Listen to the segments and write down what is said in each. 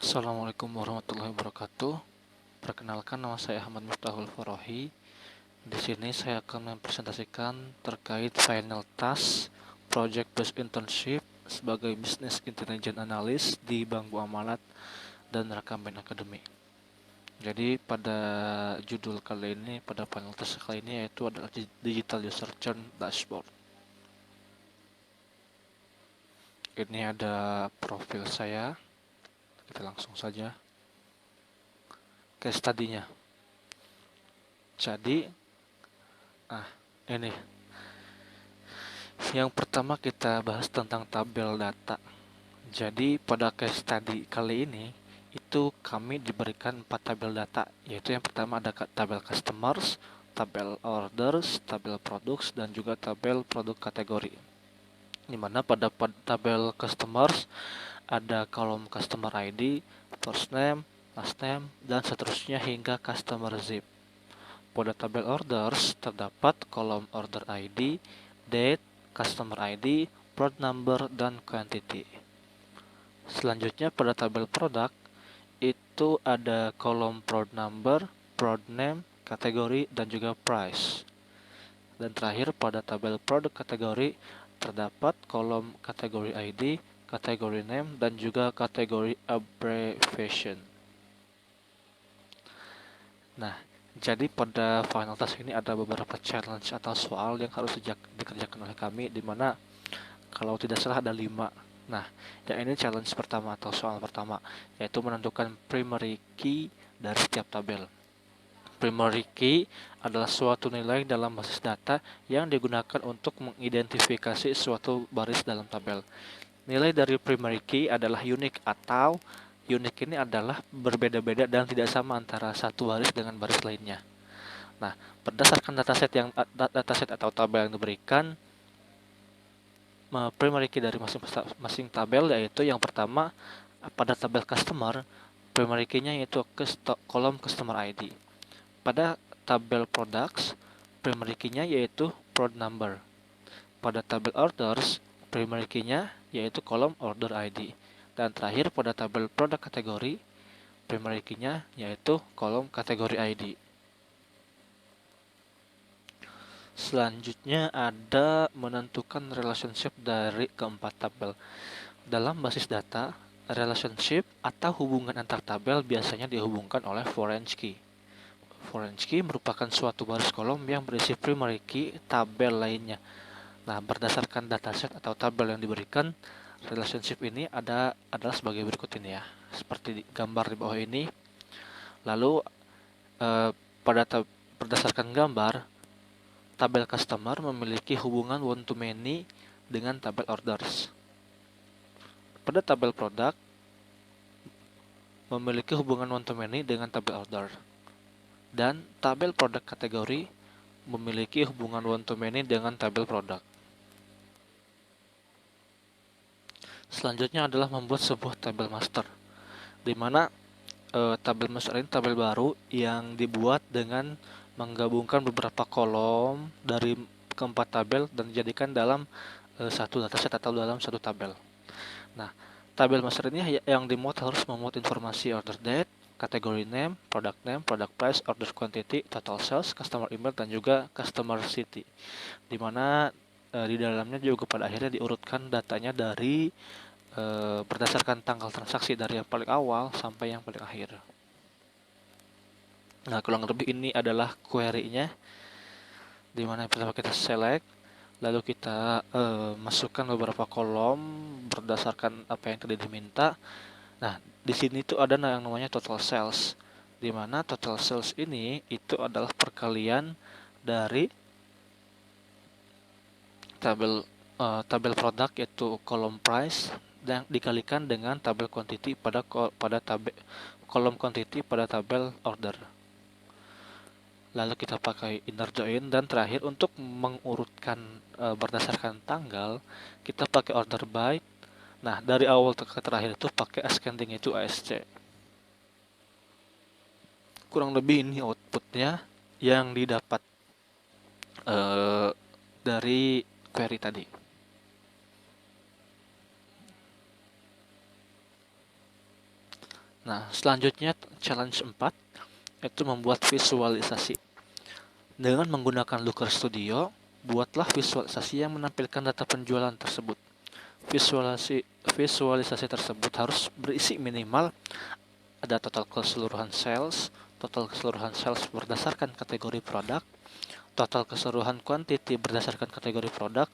Assalamualaikum warahmatullahi wabarakatuh. Perkenalkan, nama saya Ahmad Miftahul Farohi. Di sini saya akan mempresentasikan terkait final task project based internship sebagai Business Intelligence Analyst di Bank Muamalat dan Rakamen Academy. Jadi pada judul kali ini, pada final task kali ini yaitu adalah Digital User Churn Dashboard. Ini ada profil saya. Kita langsung saja case study-nya. Jadi, ini yang pertama kita bahas tentang tabel data. Jadi pada case study kali ini itu kami diberikan 4 tabel data, yaitu yang pertama ada tabel customers, tabel orders, tabel products, dan juga tabel produk kategori. Dimana pada tabel customers ada kolom customer ID, first name, last name, dan seterusnya hingga customer zip. Pada tabel orders terdapat kolom order ID, date, customer ID, prod number, dan quantity. Selanjutnya pada tabel produk itu ada kolom prod number, prod name, kategori, dan juga price. Dan terakhir pada tabel produk kategori terdapat kolom kategori ID, kategori name, dan juga kategori abbreviation. Nah, jadi pada final task ini ada beberapa challenge atau soal yang harus dikerjakan oleh kami, di mana kalau tidak salah ada 5. Nah, yang ini challenge pertama atau soal pertama, yaitu menentukan primary key dari setiap tabel. Primary key adalah suatu nilai dalam basis data yang digunakan untuk mengidentifikasi suatu baris dalam tabel. Nilai dari primary key adalah unik atau unik ini adalah berbeda-beda dan tidak sama antara satu baris dengan baris lainnya. Nah, berdasarkan dataset atau tabel yang diberikan, primary key dari masing-masing tabel yaitu yang pertama pada tabel customer, primary key-nya yaitu kolom customer ID. Pada tabel products, primary key-nya yaitu prod number. Pada tabel orders, primary key-nya yaitu kolom order ID. Dan terakhir pada tabel produk kategori, primary key-nya yaitu kolom kategori ID. Selanjutnya ada menentukan relationship dari keempat tabel. Dalam basis data, relationship atau hubungan antar tabel biasanya dihubungkan oleh foreign key. Foreign key merupakan suatu baris kolom yang berisi primary key tabel lainnya. Nah, berdasarkan dataset atau tabel yang diberikan, relationship ini adalah sebagai berikut ini ya. Seperti gambar di bawah ini. Lalu berdasarkan gambar, tabel customer memiliki hubungan one to many dengan tabel orders. Pada tabel produk memiliki hubungan one to many dengan tabel order. Dan tabel produk kategori memiliki hubungan one to many dengan tabel produk. Selanjutnya adalah membuat sebuah tabel master, di mana tabel master ini tabel baru yang dibuat dengan menggabungkan beberapa kolom dari keempat tabel dan dijadikan dalam satu dataset atau dalam satu tabel. Nah, tabel master ini yang dimuat harus memuat informasi order date, kategori name, product price, order quantity, total sales, customer email, dan juga customer city. Di mana di dalamnya juga pada akhirnya diurutkan datanya dari berdasarkan tanggal transaksi dari yang paling awal sampai yang paling akhir. Nah, kurang lebih ini adalah query-nya, di mana pertama kita select, lalu kita masukkan beberapa kolom berdasarkan apa yang tadi diminta. Nah, di sini tuh ada yang namanya total sales, di mana total sales ini itu adalah perkalian dari tabel produk yaitu kolom price dan dikalikan dengan tabel quantity pada kolom quantity pada tabel order. Lalu kita pakai inner join, dan terakhir untuk mengurutkan berdasarkan tanggal kita pakai order by. Nah, dari awal ke terakhir itu pakai ascending itu ASC. Kurang lebih ini outputnya yang didapat dari query tadi. Nah, selanjutnya challenge 4 yaitu membuat visualisasi. Dengan menggunakan Looker Studio, buatlah visualisasi yang menampilkan data penjualan tersebut. Visualisasi tersebut harus berisi minimal ada total keseluruhan sales berdasarkan kategori produk, total keseluruhan quantity berdasarkan kategori produk,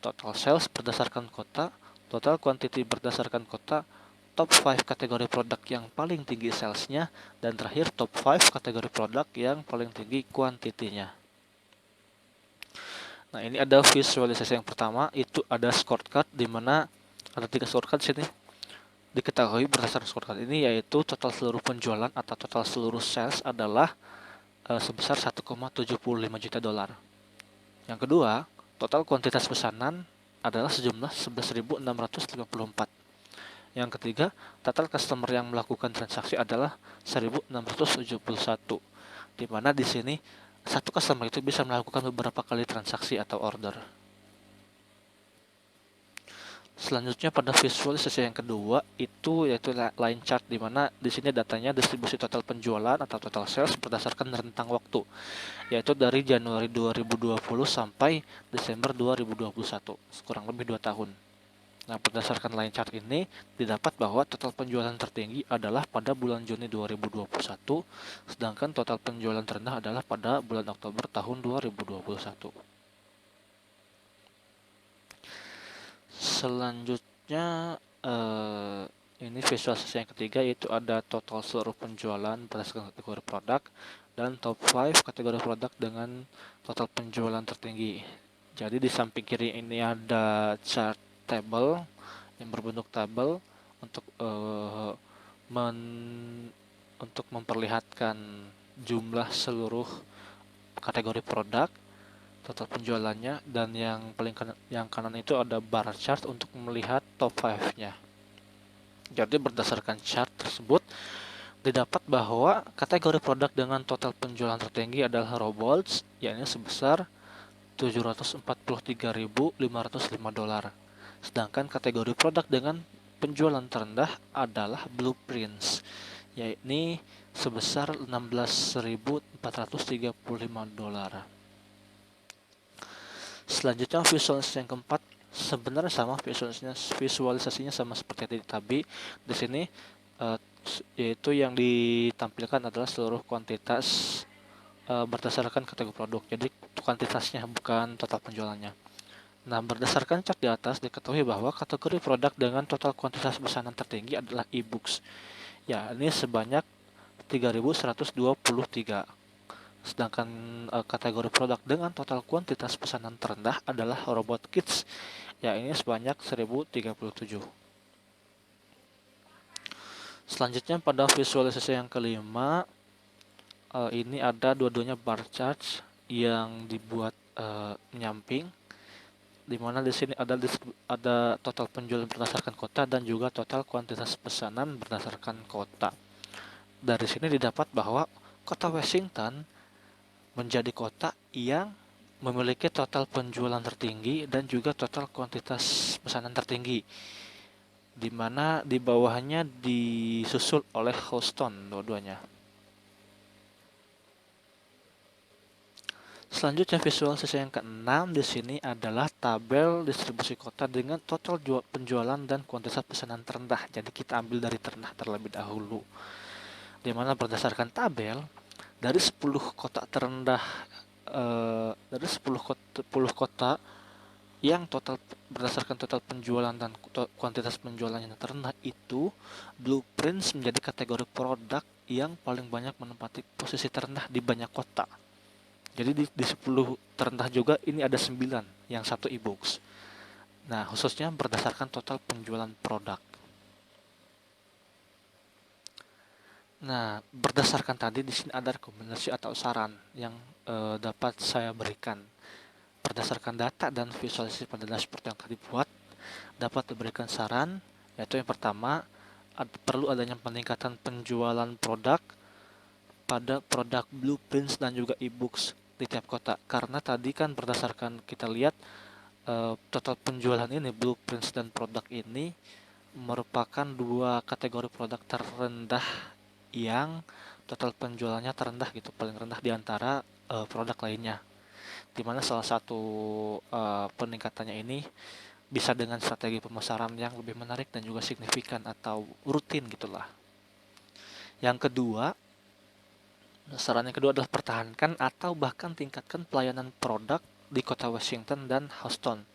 total sales berdasarkan kota, total quantity berdasarkan kota, top 5 kategori produk yang paling tinggi salesnya, dan terakhir top 5 kategori produk yang paling tinggi kuantitinya. Nah, ini ada visualisasi yang pertama, itu ada scorecard, di mana ada 3 scorecard di sini. Diketahui berdasarkan scorecard ini yaitu total seluruh penjualan atau total seluruh sales adalah sebesar 1,75 juta dolar. Yang kedua, total kuantitas pesanan adalah sejumlah 11.654. Yang ketiga, total customer yang melakukan transaksi adalah 1.671. Di mana di sini satu customer itu bisa melakukan beberapa kali transaksi atau order. Selanjutnya pada visualisasi yang kedua itu yaitu line chart, di mana di sini datanya distribusi total penjualan atau total sales berdasarkan rentang waktu, yaitu dari Januari 2020 sampai Desember 2021, kurang lebih 2 tahun. Nah, berdasarkan line chart ini didapat bahwa total penjualan tertinggi adalah pada bulan Juni 2021, sedangkan total penjualan terendah adalah pada bulan Oktober tahun 2021. Selanjutnya ini visualisasi yang ketiga, yaitu ada total seluruh penjualan berdasarkan kategori produk dan top 5 kategori produk dengan total penjualan tertinggi. Jadi di samping kiri ini ada chart table yang berbentuk tabel untuk untuk memperlihatkan jumlah seluruh kategori produk, total penjualannya, dan yang paling kanan itu ada bar chart untuk melihat top 5-nya. Jadi berdasarkan chart tersebut didapat bahwa kategori produk dengan total penjualan tertinggi adalah robots, yakni sebesar 743.505 dolar. Sedangkan kategori produk dengan penjualan terendah adalah blueprints, yakni sebesar 16.435 dolar. Selanjutnya visualisasi yang keempat sebenarnya sama, visualisasinya sama seperti tadi. Di sini yaitu yang ditampilkan adalah seluruh kuantitas berdasarkan kategori produk. Jadi kuantitasnya bukan total penjualannya. Nah, berdasarkan chart di atas diketahui bahwa kategori produk dengan total kuantitas pesanan tertinggi adalah e-books, yakni sebanyak 3.123. Sedangkan kategori produk dengan total kuantitas pesanan terendah adalah robot kits, yakni sebanyak 1.037. Selanjutnya pada visualisasi yang kelima, ini ada dua-duanya bar chart yang dibuat menyamping, di mana di sini ada total penjualan berdasarkan kota dan juga total kuantitas pesanan berdasarkan kota. Dari sini didapat bahwa kota Washington menjadi kota yang memiliki total penjualan tertinggi dan juga total kuantitas pesanan tertinggi, di mana di bawahnya disusul oleh Houston dua-duanya. Selanjutnya visualisasi yang keenam di sini adalah tabel distribusi kota dengan total penjualan dan kuantitas pesanan terendah. Jadi kita ambil dari terendah terlebih dahulu, di mana berdasarkan tabel dari 10 kota terendah, dari 10 kota yang berdasarkan total penjualan dan kuantitas penjualannya yang terendah itu, Blueprints menjadi kategori produk yang paling banyak menempati posisi terendah di banyak kota. Jadi di 10 terendah juga ini ada 9 yang satu e-books. Nah, khususnya berdasarkan total penjualan produk. Nah, berdasarkan tadi di sini ada rekomendasi atau saran yang dapat saya berikan. Berdasarkan data dan visualisasi pada dashboard yang tadi buat, dapat diberikan saran, yaitu yang pertama, perlu adanya peningkatan penjualan produk pada produk blueprints dan juga e-books di tiap kota. Karena tadi kan berdasarkan kita lihat total penjualan ini, blueprints dan produk ini merupakan dua kategori produk terendah yang total penjualannya terendah gitu, paling rendah di antara produk lainnya. Dimana salah satu peningkatannya ini bisa dengan strategi pemasaran yang lebih menarik dan juga signifikan atau rutin gitulah. Yang kedua, saran yang kedua adalah pertahankan atau bahkan tingkatkan pelayanan produk di kota Washington dan Houston.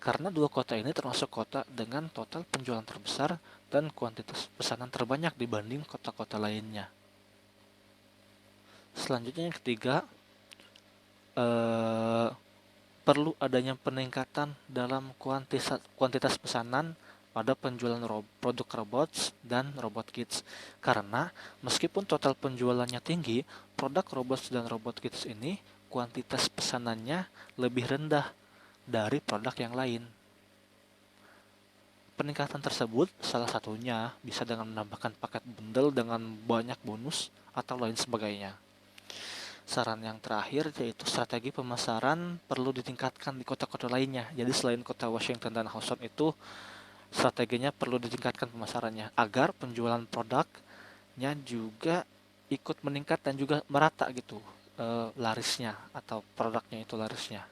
Karena dua kota ini termasuk kota dengan total penjualan terbesar dan kuantitas pesanan terbanyak dibanding kota-kota lainnya. Selanjutnya yang ketiga, eh, perlu adanya peningkatan dalam kuantitas pesanan pada penjualan produk robots dan robot kits. Karena meskipun total penjualannya tinggi, produk robots dan robot kits ini kuantitas pesanannya lebih rendah dari produk yang lain. Peningkatan tersebut salah satunya bisa dengan menambahkan paket bundle dengan banyak bonus atau lain sebagainya. Saran yang terakhir yaitu strategi pemasaran perlu ditingkatkan di kota-kota lainnya. Jadi selain kota Washington dan Houston itu strateginya perlu ditingkatkan pemasarannya agar penjualan produknya juga ikut meningkat dan juga merata gitu larisnya atau produknya itu larisnya.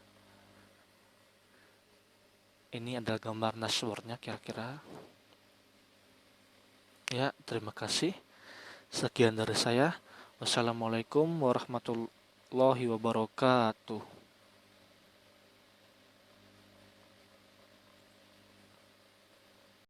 Ini adalah gambar dashboardnya kira-kira. Ya, terima kasih. Sekian dari saya. Wassalamualaikum warahmatullahi wabarakatuh.